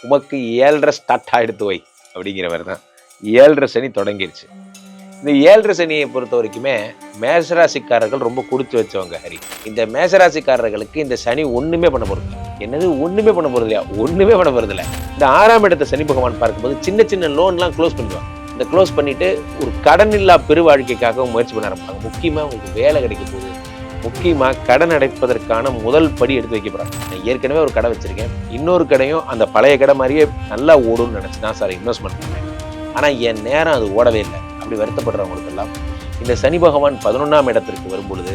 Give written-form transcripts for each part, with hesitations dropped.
உமக்கு 7.5 ஸ்டார்ட் ஆகிடுத்து வை அப்படிங்கிற மாதிரி தான் 7.5 சனி தொடங்கிருச்சு. இந்த 7.5 சனியை பொறுத்த வரைக்குமே மேசராசிக்காரர்கள் ரொம்ப கொடுத்து வச்சவங்க ஹரி. இந்த மேசராசிக்காரர்களுக்கு இந்த சனி ஒண்ணுமே பண்ண போறது. என்னது ஒண்ணுமே பண்ண போறது இல்லையா? ஒண்ணுமே பண்ண போறது இல்லை. இந்த 6ஆம் இடத்தை சனி பகவான் பார்க்கும்போது சின்ன சின்ன லோன்லாம் க்ளோஸ் பண்ணிடுவாங்க. இந்த க்ளோஸ் பண்ணிட்டு ஒரு கடன் இல்லா பெரு வாழ்க்கைக்காக முயற்சி பண்ண ஆரம்பிப்பாங்க. முக்கியமா உங்களுக்கு வேலை கிடைக்க போகுது. முக்கியமா கடன் அடைப்பதற்கான முதல் படி எடுத்து வைக்க போறாங்க. நான் ஏற்கனவே ஒரு கடை வச்சிருக்கேன். இன்னொரு கடையும் அந்த பழைய கடை மாதிரியே நல்லா ஓடும்னு நினைச்சு தான் சார் இன்வெஸ்ட்மெண்ட் பண்ணேன். ஆனா என் நேரம் அது ஓடவே இல்லை. அப்படி வருத்தப்படுறவங்களுக்கு எல்லாம் இந்த சனி பகவான் 11ஆம் இடத்திற்கு வரும்பொழுது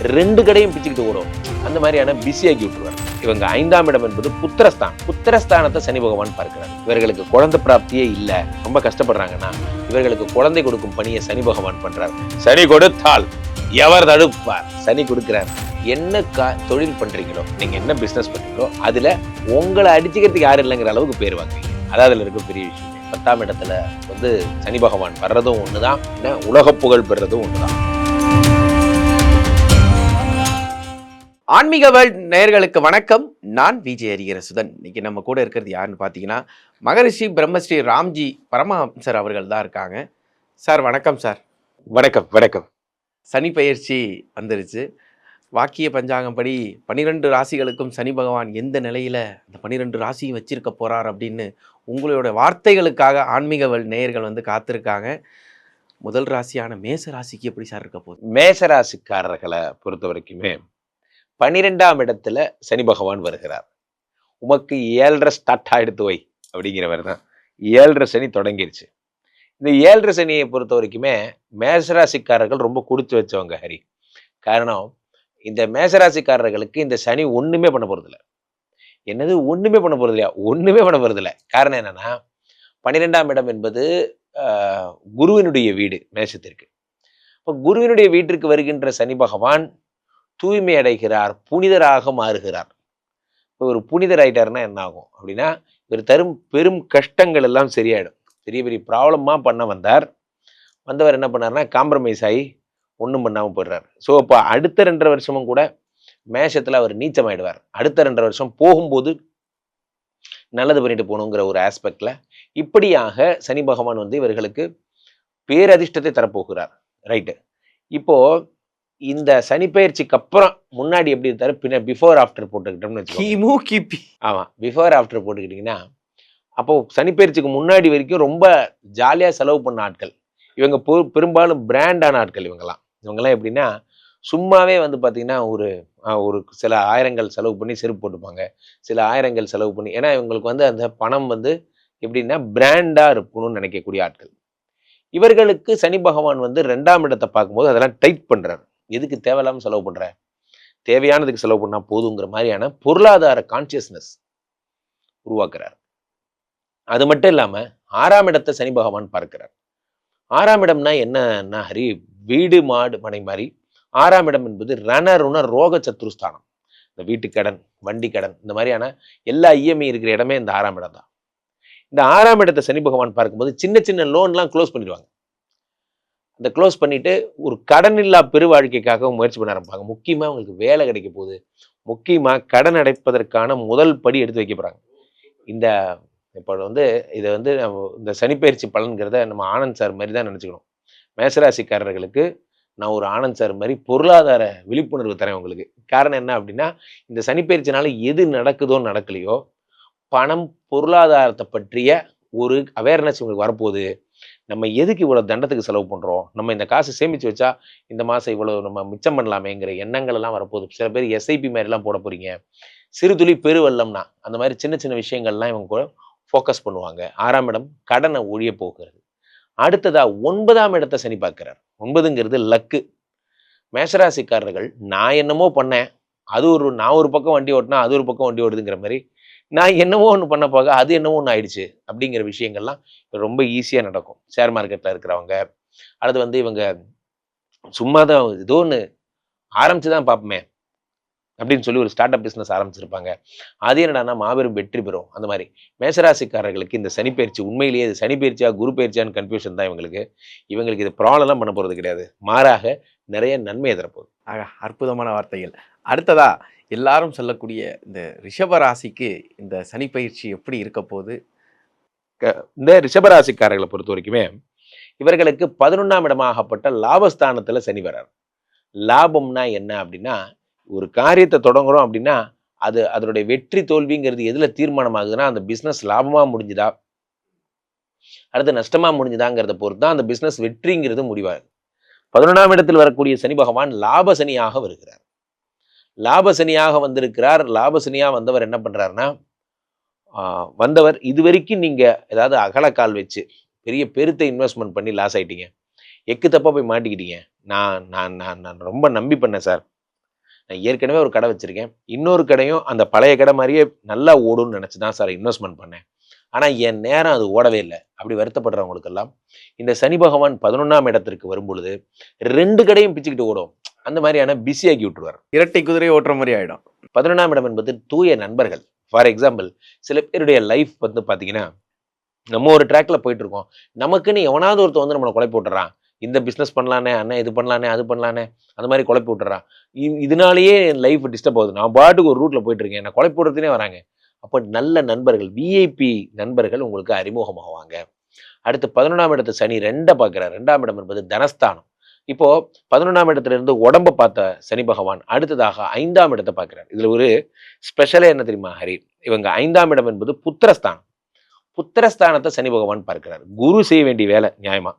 2 கடையும் பிச்சுக்கிட்டு ஓடும். அந்த மாதிரியான பிஸியாக்கி விட்டுருவார். இவங்க 5ஆம் இடம் என்பது புத்திரஸ்தானத்தை சனி பகவான் பார்க்கிறார். இவர்களுக்கு குழந்தை பிராப்தியே இல்லை, ரொம்ப கஷ்டப்படுறாங்கன்னா இவர்களுக்கு குழந்தை கொடுக்கும் பணியை சனி பகவான் பண்றார். சனி கொடுத்தால் எவர் தடுப்பார்? சனி கொடுக்கிறார். என்ன தொழில் பண்றீங்களோ, நீங்க என்ன பிசினஸ் பண்றீங்களோ அதுல உங்களை அடிச்சுக்கிறதுக்கு யாரும் இல்லைங்கிற அளவுக்கு பேர் வாங்குவீங்க. அதாவது அதுல இருக்க பெரிய விஷயம். 10ஆம் இடத்துல சனி பகவான் வர்றதும் ஒண்ணுதான், உலக புகழ் பெறதும் ஒண்ணுதான். ஆன்மீக வேர்ல்ட் நேயர்களுக்கு வணக்கம். நான் விஜய் ஹரிஹரசுதன். இன்னைக்கு நம்ம கூட இருக்கிறது யாருன்னு பார்த்தீங்கன்னா மகரிஷி பிரம்மஸ்ரீ ராம்ஜி பரமஹம்சர் அவர்கள் தான் இருக்காங்க. சார் வணக்கம். சார் வணக்கம். வணக்கம். சனி பெயர்ச்சி வந்துருச்சு. வாக்கிய பஞ்சாங்கம் படி 12 ராசிகளுக்கும் சனி பகவான் எந்த நிலையில அந்த 12 ராசியும் வச்சிருக்க போறார் அப்படின்னு உங்களோட வார்த்தைகளுக்காக ஆன்மீக வேர்ல்ட் நேயர்கள் காத்திருக்காங்க. முதல் ராசியான மேச ராசிக்கு எப்படி சார் இருக்க போகுது? மேச ராசிக்காரர்களை பொறுத்த வரைக்குமே 12ஆம் இடத்துல சனி பகவான் வருகிறார். உமக்கு 7.5 ஸ்டார்ட் ஆகிடுத்து வை அப்படிங்கிற மாதிரி தான் 7.5 சனி தொடங்கிருச்சு. இந்த 7.5 சனியை பொறுத்த வரைக்குமே மேசராசிக்காரர்கள் ரொம்ப கொடுத்து வச்சவங்க ஹரி. காரணம், இந்த மேசராசிக்காரர்களுக்கு இந்த சனி ஒண்ணுமே பண்ண போறது இல்லை. என்னது ஒண்ணுமே பண்ண போறது இல்லையா? ஒண்ணுமே பண்ண போறது இல்லை. காரணம் என்னன்னா 12ஆம் இடம் என்பது குருவினுடைய வீடு மேசத்திற்கு. இப்போ குருவினுடைய வீட்டிற்கு வருகின்ற சனி பகவான் தூய்மை அடைகிறார், புனிதராக மாறுகிறார். இப்போ ஒரு புனிதர் ஆயிட்டாருன்னா என்ன ஆகும் அப்படின்னா, இவர் தரும் பெரும் கஷ்டங்கள் எல்லாம் சரியாயிடும். பெரிய பெரிய ப்ராப்ளமா பண்ண வந்தவர் என்ன பண்ணாருன்னா காம்ப்ரமைஸ் ஆகி ஒன்றும் பண்ணாமல் போயிடுறாரு. ஸோ இப்போ அடுத்த 2.5 வருஷமும் கூட மேஷத்தில் அவர் நீச்சமாயிடுவார். அடுத்த 2.5 வருஷம் போகும்போது நல்லது பண்ணிட்டு போகணுங்கிற ஒரு ஆஸ்பெக்ட்ல இப்படியாக சனி பகவான் இவர்களுக்கு பேரதிர்ஷ்டத்தை தரப்போகிறார். ரைட்டு. இப்போ இந்த சனி பயிற்சிக்கு அப்புறம் முன்னாடி எப்படி இருந்தாரு, பின்ன பிஃபோர் ஆஃப்டர் போட்டுக்கிட்டோம்னு வச்சுக்கோங்க. ஆமா, பிஃபோர் ஆஃப்டர் போட்டுக்கிட்டீங்கன்னா அப்போ சனி பயிற்சிக்கு முன்னாடி வரைக்கும் ரொம்ப ஜாலியா செலவு பண்ண ஆட்கள் இவங்க. பெரும்பாலும் பிராண்டான ஆட்கள் இவங்கெல்லாம் எப்படின்னா சும்மாவே பார்த்தீங்கன்னா ஒரு சில ஆயிரங்கள் செலவு பண்ணி செருப்பு போட்டுப்பாங்க, சில ஆயிரங்கள் செலவு பண்ணி. ஏன்னா இவங்களுக்கு அந்த பணம் எப்படின்னா பிராண்டா இருக்கணும்னு நினைக்கக்கூடிய ஆட்கள். இவர்களுக்கு சனி பகவான் 2ஆம் இடத்தை பார்க்கும்போது அதெல்லாம் டைட் பண்றாரு. எதுக்கு தேவையில்லாம செலவு பண்ற, தேவையானதுக்கு செலவு பண்ணா போதுங்கிற மாதிரியான பொருளாதார கான்சியஸ்னஸ் உருவாக்குறார். அது மட்டும் இல்லாம 6ஆம் இடத்தை சனி பகவான் பார்க்கிறார். 6ஆம் இடம்னா என்னன்னா ஹரி, வீடு மாடு மனை மாதிரி. 6ஆம் இடம் என்பது ரணருண ரோக சத்ருஸ்தானம். இந்த வீட்டு கடன், வண்டி கடன், இந்த மாதிரியான எல்லா இஎம்ஐ இருக்கிற இடமே இந்த 6ஆம் இடம் தான். இந்த 6ஆம் இடத்தை சனி பகவான் பார்க்கும்போது சின்ன சின்ன லோன்லாம் க்ளோஸ் பண்ணிடுவாங்க. அந்த க்ளோஸ் பண்ணிட்டு ஒரு கடன் இல்லா பெரு வாழ்க்கைக்காக முயற்சி பண்ண ஆரம்பிப்பாங்க. முக்கியமா உங்களுக்கு வேலை கிடைக்க போகுது. முக்கியமா கடன் அடைப்பதற்கான முதல் படி எடுத்து வைக்க போறாங்க. இந்த இப்போ இதை இந்த சனிப்பயிற்சி பலன்கிறத நம்ம ஆனந்த் சார் மாதிரி தான் நினச்சிக்கணும். மேசராசிக்காரர்களுக்கு நான் ஒரு ஆனந்த் சார் மாதிரி பொருளாதார விழிப்புணர்வு தரேன் உங்களுக்கு. காரணம் என்ன அப்படின்னா, இந்த சனிப்பயிற்சினால எது நடக்குதோ நடக்கலையோ பணம் பொருளாதாரத்தை பற்றிய ஒரு அவேர்னஸ் உங்களுக்கு வரப்போகுது. நம்ம எதுக்கு இவ்வளோ தண்டத்துக்கு செலவு பண்ணுறோம், நம்ம இந்த காசு சேமித்து வச்சா இந்த மாதம் இவ்வளோ நம்ம மிச்சம் பண்ணலாமேங்கிற எண்ணங்கள் எல்லாம் வரப்போகுது. சில பேர் எஸ்ஐபி மாதிரிலாம் போட போகிறீங்க. சிறு துளி பெருவெள்ளம்னா அந்த மாதிரி சின்ன சின்ன விஷயங்கள்லாம் இவங்க கூட ஃபோக்கஸ் பண்ணுவாங்க. 6ஆம் இடம் கடனை ஒழிய போகிறது. அடுத்ததா 9ஆம் இடத்தை சனி பார்க்கிறார். 9ங்கிறது லக்கு. மேஷராசிக்காரர்கள் நான் என்னமோ பண்ணேன், நான் ஒரு பக்கம் வண்டி ஓட்டினா அது ஒரு பக்கம் வண்டி ஓடுதுங்கிற மாதிரி, நான் என்னமோ ஒன்று பண்ண போக அது என்னமோ ஒன்று ஆயிடுச்சு அப்படிங்கிற விஷயங்கள்லாம் ரொம்ப ஈஸியாக நடக்கும். ஷேர் மார்க்கெட்டில் இருக்கிறவங்க, அடுத்து இவங்க சும்மா தான் ஏதோ ஒன்று ஆரம்பிச்சு தான் பார்ப்போமே அப்படின்னு சொல்லி ஒரு ஸ்டார்ட் அப் பிஸ்னஸ் ஆரம்பிச்சிருப்பாங்க. அது என்னடானா மாபெரும் வெற்றி பெறும். அந்த மாதிரி மேசராசிக்காரர்களுக்கு இந்த சனிப்பயிற்சி உண்மையிலேயே இது சனிப்பயிற்சியா குரு பயிற்சியான்னு கன்ஃபியூஷன் தான் இவங்களுக்கு இது ப்ராப்ளம்லாம் பண்ண போகிறது கிடையாது. மாறாக நிறைய நன்மையை தரப்போகுது. அற்புதமான வார்த்தைகள். அடுத்ததா எல்லாரும் சொல்லக்கூடிய இந்த ரிஷப ராசிக்கு இந்த சனி பயிற்சி எப்படி இருக்க போகுது? இந்த ரிஷபராசிக்காரர்களை பொறுத்த வரைக்குமே இவர்களுக்கு 11ஆம் இடமாகப்பட்ட லாபஸ்தானத்துல சனி வர்றார். லாபம்னா என்ன அப்படின்னா, ஒரு காரியத்தை தொடங்குறோம் அப்படின்னா அதனுடைய வெற்றி தோல்விங்கிறது எதுல தீர்மானம் ஆகுதுன்னா, அந்த பிசினஸ் லாபமா முடிஞ்சுதா அடுத்து நஷ்டமா முடிஞ்சுதாங்கிறத பொறுத்து தான் அந்த பிசினஸ் வெற்றிங்கிறது முடிவாகுது. 11ஆம் இடத்தில் வரக்கூடிய சனி பகவான் லாப சனியாக வருகிறார். லாப சனியாக வந்திருக்கிறார். லாப சனியா வந்தவர் என்ன பண்றாருன்னா, வந்தவர் இதுவரைக்கும் நீங்க ஏதாவது அகலக்கால் வச்சு பெரிய பெருத்த இன்வெஸ்ட்மெண்ட் பண்ணி லாஸ் ஆயிட்டீங்க, எக்கு தப்பா போய் மாட்டிக்கிட்டீங்க. நான் நான் நான் நான் ரொம்ப நம்பி பண்ணேன் சார். நான் ஏற்கனவே ஒரு கடை வச்சிருக்கேன், இன்னொரு கடையும் அந்த பழைய கடை மாதிரியே நல்லா ஓடும்னு நினைச்சு தான் சார் இன்வெஸ்ட்மெண்ட் பண்ணேன். ஆனா என் நேரம் அது ஓடவே இல்லை. அப்படி வருத்தப்படுறவங்களுக்கெல்லாம் இந்த சனி பகவான் 11ஆம் இடத்திற்கு வரும் பொழுது 2 கடையும் பிச்சுக்கிட்டு ஓடும். அந்த மாதிரியான பிஸி ஆக்கி விட்டுருவார். இரட்டை குதிரை ஓட்டுற மாதிரி ஆயிடும். 11ஆம் இடம் என்பது தூய நண்பர்கள். ஃபார் எக்ஸாம்பிள், சில பேருடைய லைஃப் வந்து பார்த்தீங்கன்னா, நம்ம ஒரு ட்ராக்ல போயிட்டு இருக்கோம், நமக்குன்னு எவனாவது ஒருத்தர் வந்து நம்மளை குழப்பி விட்டுறான். இந்த பிஸ்னஸ் பண்ணலானே, அண்ணன் இது பண்ணலானே, அது பண்ணலானே, அந்த மாதிரி குழப்பி விட்டுறான். இதனாலேயே என் லைஃப் டிஸ்டர்ப் ஆகுது. நான் பாட்டுக்கு ஒரு ரூட்ல போயிட்டு இருக்கேன், என்னை குழப்பி விடுறதுனே வராங்க. அப்போ நல்ல நண்பர்கள், விஐபி நண்பர்கள் உங்களுக்கு அறிமுகமாகுவாங்க. அடுத்து 11ஆம் இடத்து சனி 2 பார்க்கிறார். 2ஆம் இடம் என்பது தனஸ்தானம். இப்போ 11ஆம் இடத்துல இருந்து உடம்ப பார்த்த சனி பகவான் அடுத்ததாக 5ஆம் இடத்தை பார்க்கிறார். இதுல ஒரு ஸ்பெஷலே என்ன தெரியுமா ஹரி? இவங்க 5ஆம் இடம் என்பது புத்திரஸ்தானம். புத்திரஸ்தானத்தை சனி பகவான் பார்க்கிறார். குரு செய்ய வேண்டிய வேலை நியாயமா.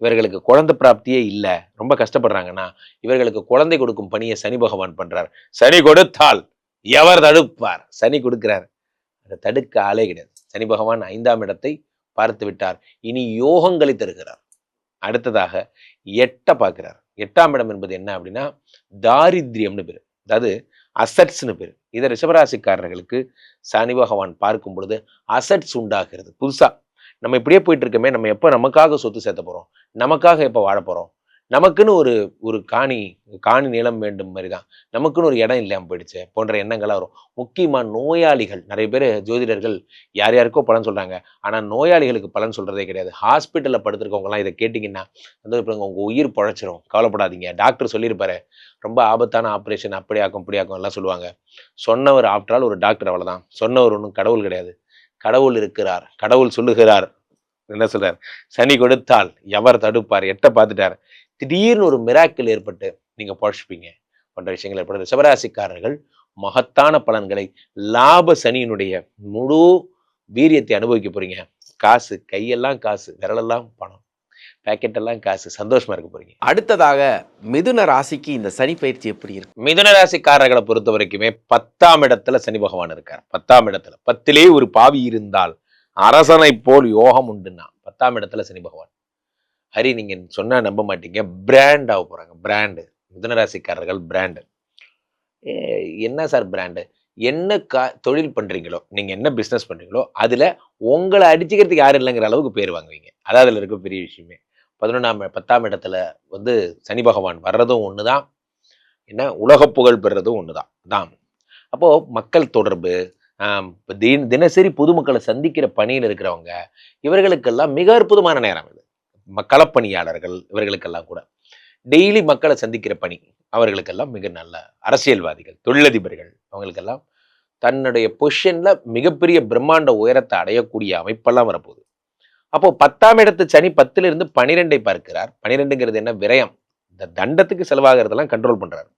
இவர்களுக்கு குழந்தை பிராப்தியே இல்லை, ரொம்ப கஷ்டப்படுறாங்கன்னா இவர்களுக்கு குழந்தை கொடுக்கும் பணியை சனி பகவான் பண்றார். சனி கொடுத்தால் எவர் தடுப்பார்? சனி கொடுக்கிறார், அதை தடுக்க ஆளே கிடையாது. சனி பகவான் 5ஆம் இடத்தை பார்த்து விட்டார். இனி யோகங்களை தருகிறார். அடுத்ததாக 8 பார்க்கிறார். 8ஆம் இடம் என்பது என்ன அப்படின்னா தாரித்ரியம்னு பேரு, அதாவது அசட்ஸ்னு பேரு. இதை ரிஷபராசிக்காரர்களுக்கு சனி பகவான் பார்க்கும் பொழுது அசட்ஸ் உண்டாகிறது. புதுசா நம்ம இப்படியே போயிட்டு இருக்கோமே, நம்ம எப்போ நமக்காக சொத்து சேர்த்த போறோம், நமக்காக எப்போ வாழ போறோம், நமக்குன்னு ஒரு ஒரு காணி நிலம் வேண்டும் மாதிரி தான், நமக்குன்னு ஒரு இடம் இல்லாமல் போயிடுச்சு போன்ற எண்ணங்கள்லாம் வரும். முக்கியமா நோயாளிகள், நிறைய பேர் ஜோதிடர்கள் யார் யாருக்கோ பலன் சொல்றாங்க, ஆனா நோயாளிகளுக்கு பலன் சொல்றதே கிடையாது. ஹாஸ்பிட்டல்ல படுத்திருக்கவங்கலாம் இதை கேட்டிங்கன்னா வந்து உங்க உயிர் பழைச்சிரும், கவலைப்படாதீங்க, டாக்டர் சொல்லியிருப்பாரு, ரொம்ப ஆபத்தான ஆப்ரேஷன், அப்படியாக்கும் இப்படியாக்கும் எல்லாம் சொல்லுவாங்க. சொன்னவர் ஆஃப்டரால் ஒரு டாக்டர், அவ்வளவுதான். சொன்னவர் ஒன்றும் கடவுள் கிடையாது. கடவுள் இருக்கிறார், கடவுள் சொல்லுகிறார். என்ன சொல்றார்? சனி கொடுத்தால் எவர் தடுப்பார்? 8 பார்த்துட்டார். திடீர்னு ஒரு மிராக்கிள் ஏற்பட்டு நீங்க பழச்சிப்பீங்க போன்ற விஷயங்கள் ஏற்படும். ரிஷபராசிக்காரர்கள் மகத்தான பலன்களை, லாப சனியினுடைய முழு வீரியத்தை அனுபவிக்க போறீங்க. காசு, கையெல்லாம் காசு, விரலெல்லாம் பணம், பேக்கெட் எல்லாம் காசு, சந்தோஷமா இருக்க போறீங்க. அடுத்ததாக மிதுன ராசிக்கு இந்த சனி பயிற்சி எப்படி இருக்கு? மிதுன ராசிக்காரர்களை பொறுத்த வரைக்குமே 10ஆம் இடத்துல சனி பகவான் இருக்கார். 10ஆம் இடத்துல 10லே ஒரு பாவி இருந்தால் அரசனை போல் யோகம் உண்டுன்னா 10ஆம் இடத்துல சனி பகவான். ஹரி, நீங்க சொன்னா நம்ப மாட்டீங்க, பிராண்ட் ஆக போறாங்க. பிராண்டு, மிதுனராசிக்காரர்கள் பிராண்டு. என்ன சார் பிராண்டு? என்ன தொழில் பண்றீங்களோ, நீங்க என்ன பிசினஸ் பண்றீங்களோ அதுல உங்களை அடிச்சுக்கிறதுக்கு யாரும் இல்லைங்கிற அளவுக்கு பேர் வாங்குவீங்க. அதாவது அதுல இருக்க பெரிய விஷயமே. 10ஆம் இடத்துல வந்து சனி பகவான் வர்றதும் ஒண்ணுதான், என்ன உலக புகழ் பெறுறதும் ஒண்ணுதான் தான். அப்போ மக்கள் தொடர்பு, தினசரி பொதுமக்களை சந்திக்கிற பணியில் இருக்கிறவங்க, இவர்களுக்கெல்லாம் மிக அற்புதமான நேரம் இது. களப்பணியாளர்கள் இவர்களுக்கெல்லாம் கூட டெய்லி மக்களை சந்திக்கிற பணி, அவர்களுக்கெல்லாம் மிக நல்ல அரசியல்வாதிகள், தொழிலதிபர்கள், அவங்களுக்கெல்லாம் தன்னுடைய பொசிஷன்ல மிகப்பெரிய பிரம்மாண்ட உயரத்தை அடையக்கூடிய அமைப்பெல்லாம் வரப்போகுது. அப்போ 10ஆம் இடத்து சனி 10ல இருந்து 12ஐ பார்க்கிறார். 12ங்கிறது என்ன? விரயம். இந்த தண்டத்துக்கு செலவாகிறதெல்லாம் கண்ட்ரோல் பண்றாரு.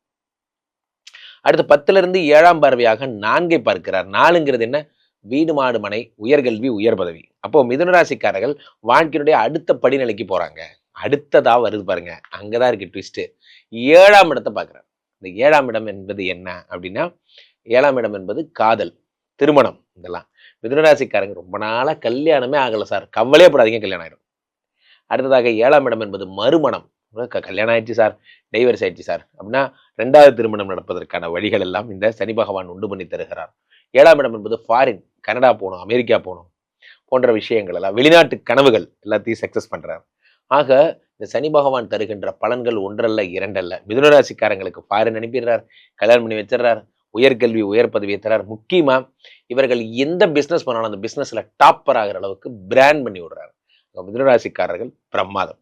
அடுத்து 10ல இருந்து 7ஆம் பார்வையாக 4ஐ பார்க்கிறார். 4ங்கிறது என்ன? வீடு மாடு மனை, உயர்கல்வி, உயர் பதவி. அப்போ மிதுனராசிக்காரர்கள் வாழ்க்கையுடைய அடுத்த படிநிலைக்கு போறாங்க. அடுத்ததா வருது பாருங்க, அங்கதான் இருக்கு ட்விஸ்ட். 7ஆம் இடத்தை பார்க்கிறார். இந்த 7ஆம் இடம் என்பது என்ன அப்படின்னா, 7ஆம் இடம் என்பது காதல், திருமணம். இதெல்லாம் மிதுனராசிக்காரங்க ரொம்ப நாளா கல்யாணமே ஆகல சார், கவலையே படாதீங்க, கல்யாணம் ஆயிடும். அடுத்ததாக 7ஆம் இடம் என்பது மறுமணம். கல்யாணம் ஆயிடுச்சு சார், டைவர்ஸ் ஆயிடுச்சு சார் அப்படின்னா 2வது திருமணம் நடப்பதற்கான வழிகள் எல்லாம் இந்த சனி பகவான் உண்டு பண்ணி தருகிறார். 7ஆம் இடம் என்பது ஃபாரின், கனடா போகணும், அமெரிக்கா போகணும் போன்ற விஷயங்கள் எல்லாம், வெளிநாட்டு கனவுகள் எல்லாத்தையும் சக்சஸ் பண்றார். ஆக இந்த சனி பகவான் தருகின்ற பலன்கள் ஒன்றல்ல இரண்டல்ல. மிதுனராசிக்காரங்களுக்கு ஃபாரின் அனுப்பிடுறார், கல்யாணம் பண்ணி வச்சிடறார், உயர்கல்வி உயர் பதவியை தரார். முக்கியமா இவர்கள் எந்த பிசினஸ் பண்ணாலும் அந்த பிசினஸ்ல டாப்பர் ஆகிற அளவுக்கு பிராண்ட் பண்ணி விடுறாரு. மிதுனராசிக்காரர்கள் பிரமாதம்.